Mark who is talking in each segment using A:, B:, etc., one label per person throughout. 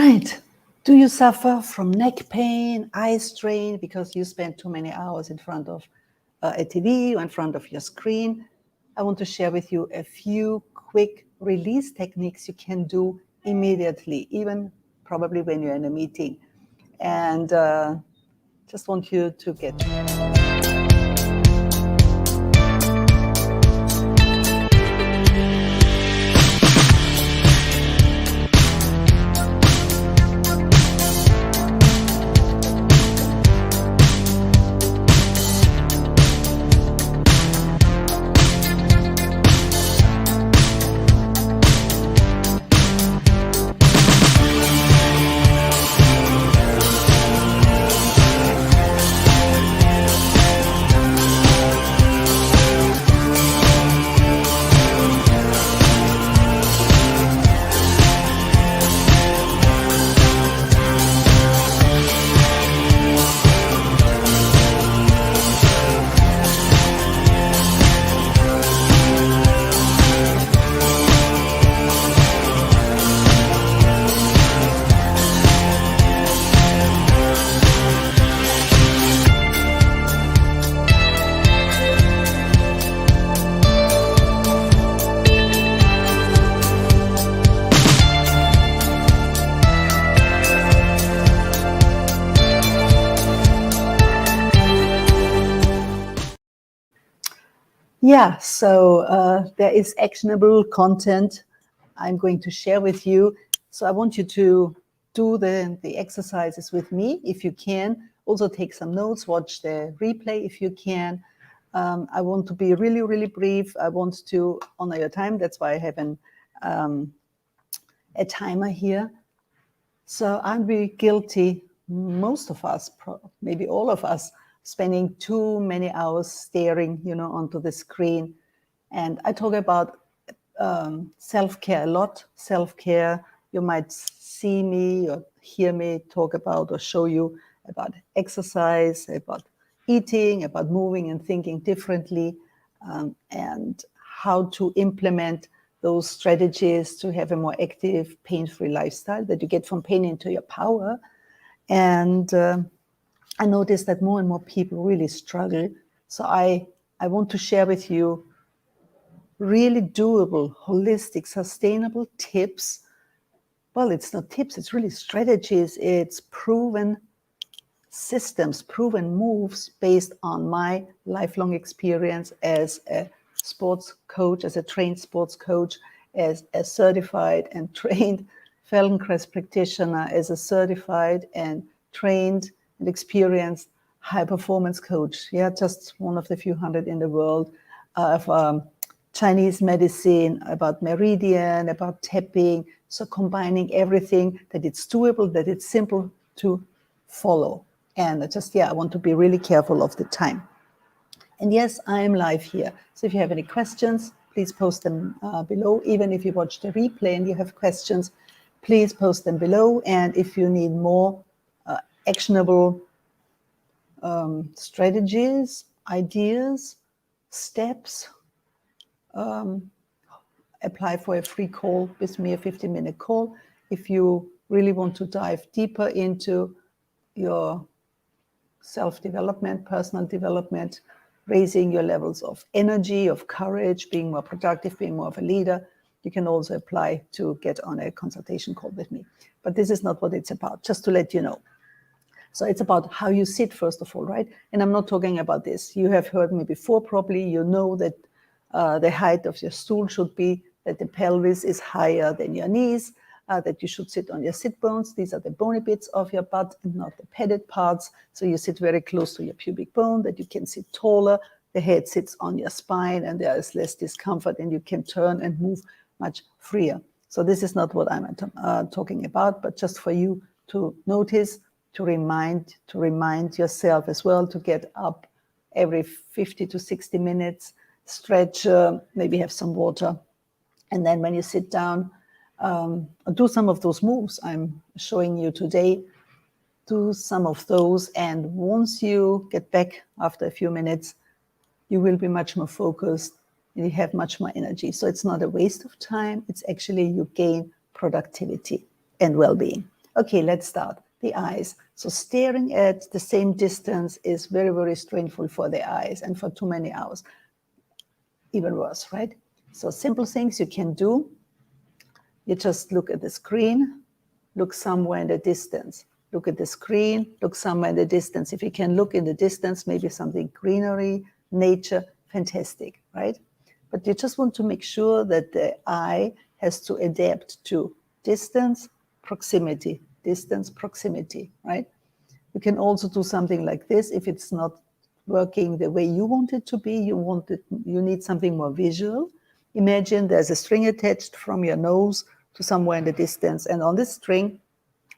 A: right. Do you suffer from neck pain, eye strain because you spend too many hours in front of a TV or in front of your screen? I want to share with you a few quick release techniques you can do immediately, even probably when you're in a meeting. And just want you to get Yeah, so there is actionable content I'm going to share with you. So I want you to do the exercises with me if you can. Also take some notes, watch the replay if you can. I want to be really, really brief. I want to honor your time. That's why I have a timer here. So aren't we guilty, most of us, maybe all of us, spending too many hours staring, onto the screen? And I talk about self-care a lot. Self-care, you might see me or hear me talk about or show you about exercise, about eating, about moving and thinking differently, and how to implement those strategies to have a more active, pain-free lifestyle, that you get from pain into your power. And I noticed that more and more people really struggle. So I want to share with you really doable, holistic, sustainable tips. Well, it's not tips, it's really strategies. It's proven systems, proven moves based on my lifelong experience as a sports coach, as a trained sports coach, as a certified and trained Feldenkrais practitioner, as a certified and trained and experienced high performance coach. Yeah, just one of the few hundred in the world of Chinese medicine, about meridian, about tapping. So combining everything, that it's doable, that it's simple to follow. And I want to be really careful of the time. And yes, I'm live here. So if you have any questions, please post them below. Even if you watch the replay and you have questions, please post them below. And if you need more actionable strategies, ideas, steps, apply for a free call with me, a 15-minute call. If you really want to dive deeper into your self-development, personal development, raising your levels of energy, of courage, being more productive, being more of a leader, you can also apply to get on a consultation call with me. But this is not what it's about, just to let you know. So it's about how you sit, first of all, right? And I'm not talking about this. You have heard me before, probably. You know that the height of your stool should be that the pelvis is higher than your knees, that you should sit on your sit bones. These are the bony bits of your butt and not the padded parts. So you sit very close to your pubic bone, that you can sit taller. The head sits on your spine and there is less discomfort and you can turn and move much freer. So this is not what I'm talking about, but just for you to notice, to remind yourself as well, to get up every 50 to 60 minutes, stretch, maybe have some water. And then when you sit down, do some of those moves I'm showing you today. Do some of those. And once you get back after a few minutes, you will be much more focused and you have much more energy. So it's not a waste of time. It's actually you gain productivity and well-being. Okay, let's start. The eyes. So staring at the same distance is very, very strainful for the eyes, and for too many hours, even worse, right? So simple things you can do. You just look at the screen, look somewhere in the distance. Look at the screen, look somewhere in the distance. If you can look in the distance, maybe something greenery, nature, fantastic, right? But you just want to make sure that the eye has to adapt to distance, proximity, right? You can also do something like this if it's not working the way you want it to be. You need something more visual. Imagine there's a string attached from your nose to somewhere in the distance, and on this string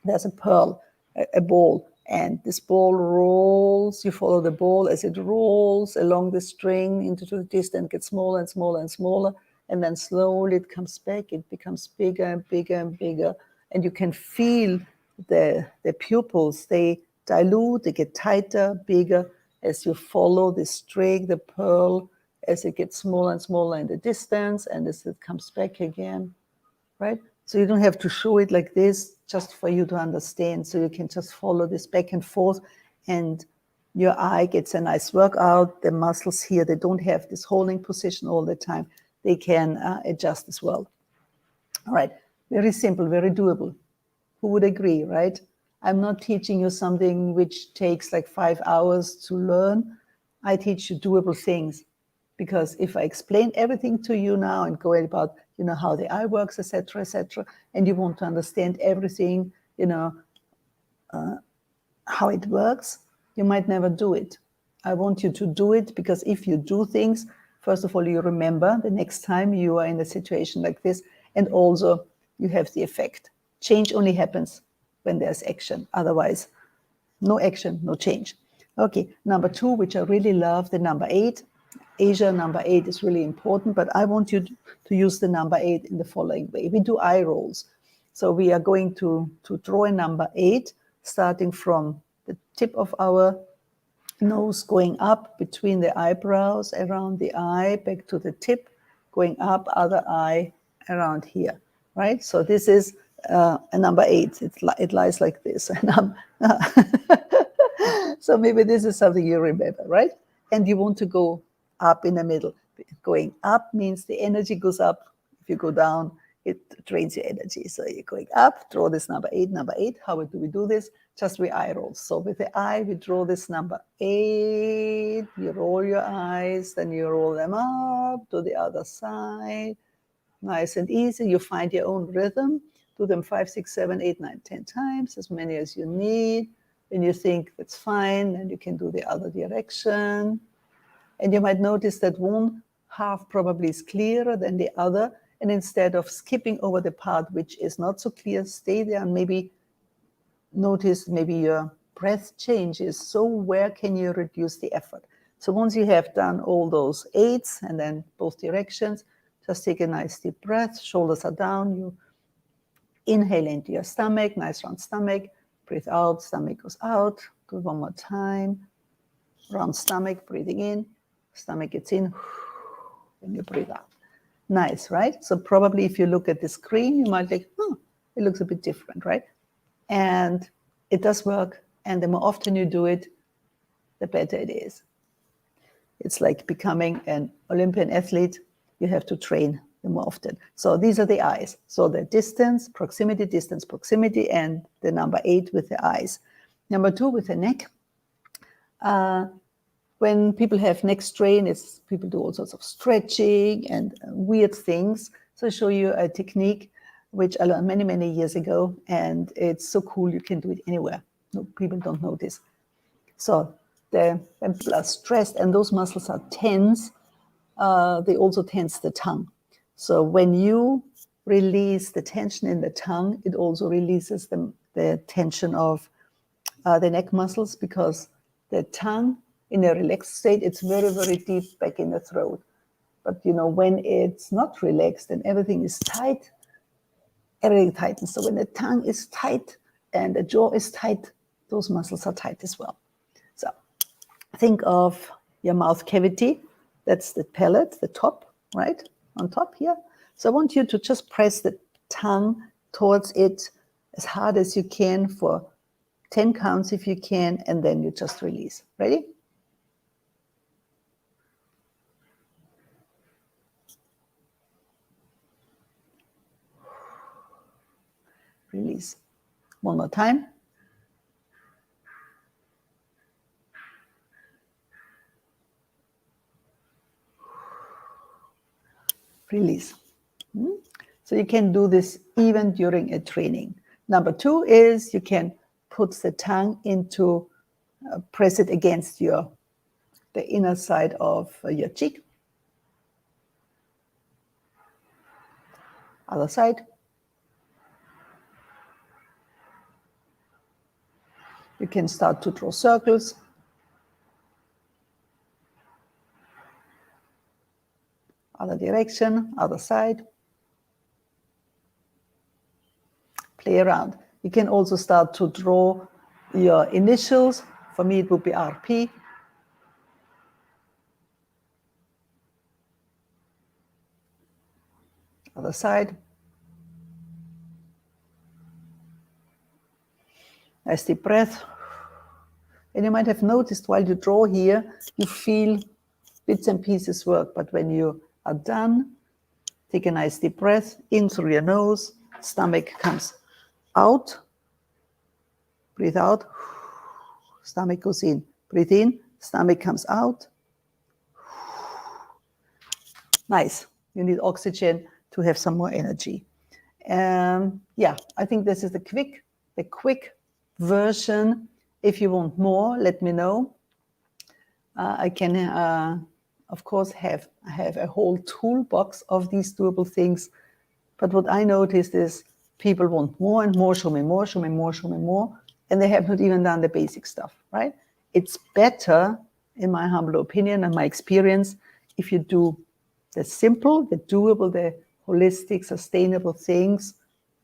A: there's a pearl, a ball, and this ball rolls. You follow the ball as it rolls along the string into the distance, gets smaller and smaller and smaller, and then slowly it comes back. It becomes bigger and bigger and bigger, and you can feel the pupils. They dilute, they get tighter, bigger as you follow the string, the pearl, as it gets smaller and smaller in the distance, and as it comes back again, right? So you don't have to show it like this, just for you to understand. So you can just follow this back and forth, and your eye gets a nice workout. The muscles here, they don't have this holding position all the time. They can adjust as well. All right, very simple, very doable. Who would agree, right? I'm not teaching you something which takes like 5 hours to learn. I teach you doable things, because if I explain everything to you now and go about, how the eye works, etc., and you want to understand everything, how it works, you might never do it. I want you to do it, because if you do things, first of all, you remember the next time you are in a situation like this, and also you have the effect. Change only happens when there's action. Otherwise, no action, no change. Okay, number 2, which I really love, the number 8. Asia, number 8 is really important, but I want you to use the number 8 in the following way. We do eye rolls. So we are going to draw a number 8, starting from the tip of our nose, going up between the eyebrows, around the eye, back to the tip, going up, other eye, around here, right? So this is a number 8. It lies like this. So maybe this is something you remember, right? And you want to go up in the middle. Going up means the energy goes up. If you go down, it drains your energy. So you're going up, draw this number 8, number 8. How do we do this? Just with eye rolls. So with the eye, we draw this number 8. You roll your eyes, then you roll them up to the other side. Nice and easy. You find your own rhythm. Do them 5, 6, 7, 8, 9, 10 times, as many as you need. When you think that's fine, then you can do the other direction. And you might notice that one half probably is clearer than the other. And instead of skipping over the part which is not so clear, stay there and maybe notice maybe your breath changes. So where can you reduce the effort? So once you have done all those 8s and then both directions, just take a nice deep breath. Shoulders are down. You inhale into your stomach, nice round stomach. Breathe out, stomach goes out. Go one more time. Round stomach, breathing in. Stomach gets in, and you breathe out. Nice, right? So probably if you look at the screen, you might think, it looks a bit different, right? And it does work. And the more often you do it, the better it is. It's like becoming an Olympian athlete. You have to train the more often. So these are the eyes. So the distance, proximity, and the number 8 with the eyes. Number 2 with the neck. When people have neck strain, people do all sorts of stretching and weird things. So I show you a technique which I learned many, many years ago, and it's so cool. You can do it anywhere. No, people don't notice. So when people are stressed and those muscles are tense, they also tense the tongue. So when you release the tension in the tongue, it also releases the tension of the neck muscles, because the tongue, in a relaxed state, it's very, very deep back in the throat. But when it's not relaxed and everything is tight, everything tightens. So when the tongue is tight and the jaw is tight, those muscles are tight as well. So think of your mouth cavity. That's the palate, the top, right? On top here. So I want you to just press the tongue towards it as hard as you can for 10 counts if you can, and then you just release. Ready? Release. One more time. Release. So you can do this even during a training. Number 2 is you can put the tongue into, press it against the inner side of your cheek. Other side. You can start to draw circles. Other direction, other side. Play around. You can also start to draw your initials. For me, it would be RP. Other side. Nice deep breath. And you might have noticed while you draw here, you feel bits and pieces work. But when you are done, take a nice deep breath in through your nose. Stomach comes out. Breathe out. Stomach goes in. Breathe in. Stomach comes out. Nice. You need oxygen to have some more energy. Yeah, I think this is the quick version. If you want more, let me know. I can, of course, have a whole toolbox of these doable things. But what I noticed is people want more and more, show me more, show me more, show me more. And they have not even done the basic stuff, right? It's better, in my humble opinion and my experience, if you do the simple, the doable, the holistic, sustainable things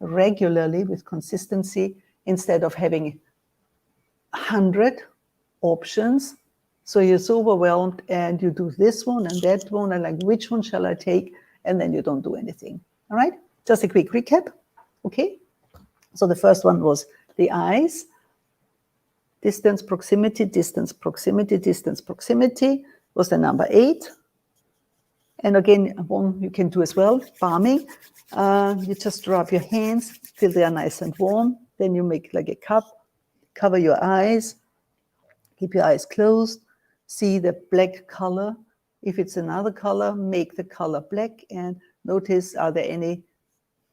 A: regularly with consistency, instead of having 100 options. So you're so overwhelmed and you do this one and that one and like, which one shall I take? And then you don't do anything. All right, just a quick recap. Okay, so the first one was the eyes. Distance, proximity, distance, proximity, distance, proximity was the number 8. And again, one you can do as well, palming. You just rub your hands till they are nice and warm. Then you make like a cup, cover your eyes, keep your eyes closed, see the black color. If it's another color, make the color black and notice, are there any,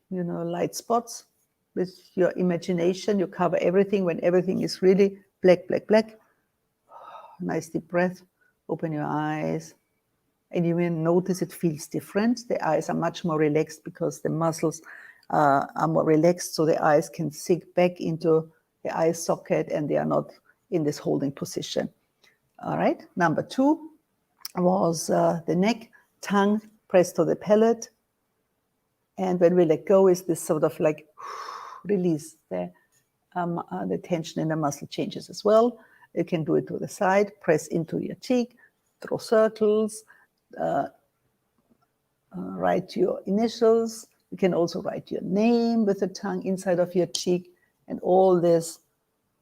A: light spots? With your imagination, you cover everything when everything is really black, black, black. Nice deep breath, open your eyes. And you will notice it feels different. The eyes are much more relaxed because the muscles are more relaxed, so the eyes can sink back into the eye socket and they are not in this holding position. All right, number 2 was the neck, tongue pressed to the palate. And when we let go, is this sort of like release. The tension in the muscle changes as well. You can do it to the side, press into your cheek, draw circles, write your initials. You can also write your name with the tongue inside of your cheek. And all this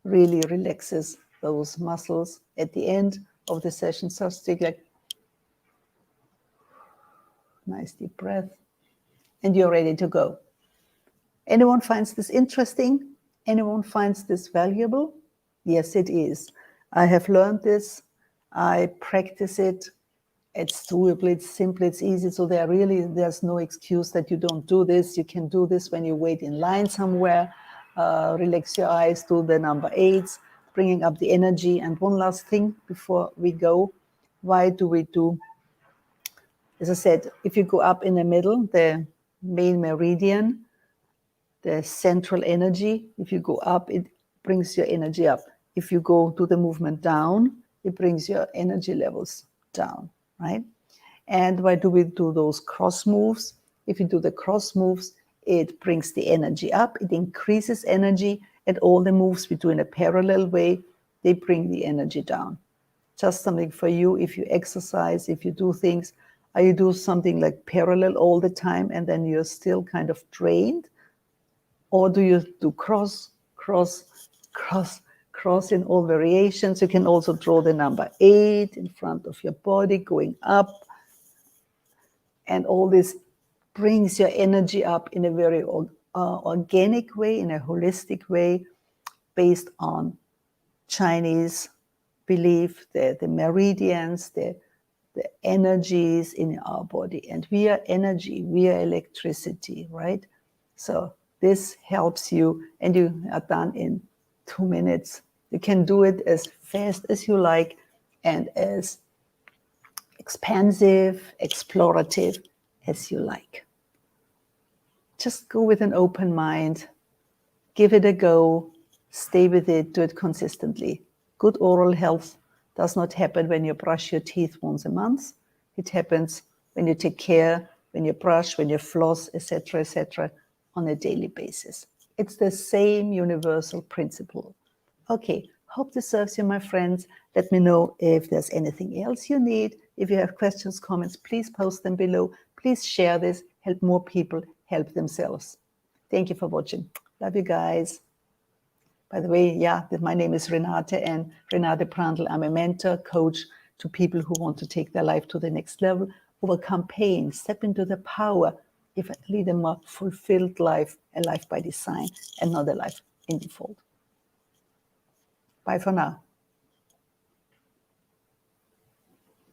A: really relaxes those muscles at the end of the session. So take like nice deep breath. And you're ready to go. Anyone finds this interesting? Anyone finds this valuable? Yes, it is. I have learned this. I practice it. It's doable, it's simple, it's easy. So there's no excuse that you don't do this. You can do this when you wait in line somewhere. Relax your eyes, do the number 8s, bringing up the energy. And one last thing before we go. Why do we do? As I said, if you go up in the middle, the main meridian, the central energy, if you go up, it brings your energy up. If you go to the movement down, it brings your energy levels down, right? And why do we do those cross moves? If you do the cross moves, it brings the energy up, it increases energy, and all the moves we do in a parallel way, they bring the energy down. Just something for you, if you exercise, if you do things, you do something like parallel all the time, and then you're still kind of drained. Or do you do cross, cross in all variations? You can also draw the number 8 in front of your body, going up. And all this brings your energy up in a very organic way, in a holistic way, based on Chinese belief, the meridians, the energies in our body. And we are energy, we are electricity, right? So this helps you, and you are done in 2 minutes. You can do it as fast as you like and as expansive, explorative as you like. Just go with an open mind, give it a go, stay with it, do it consistently. Good oral health does not happen when you brush your teeth once a month. It happens when you take care, when you brush, when you floss, etc., on a daily basis. It's the same universal principle. Okay, hope this serves you, my friends. Let me know if there's anything else you need. If you have questions, comments, please post them below. Please share this, help more people help themselves. Thank you for watching. Love you guys. By the way, my name is Renate, and Renate Brandl. I'm a mentor, coach to people who want to take their life to the next level, overcome pain, step into the power, lead a more fulfilled life, a life by design, and not a life in default. Bye for now.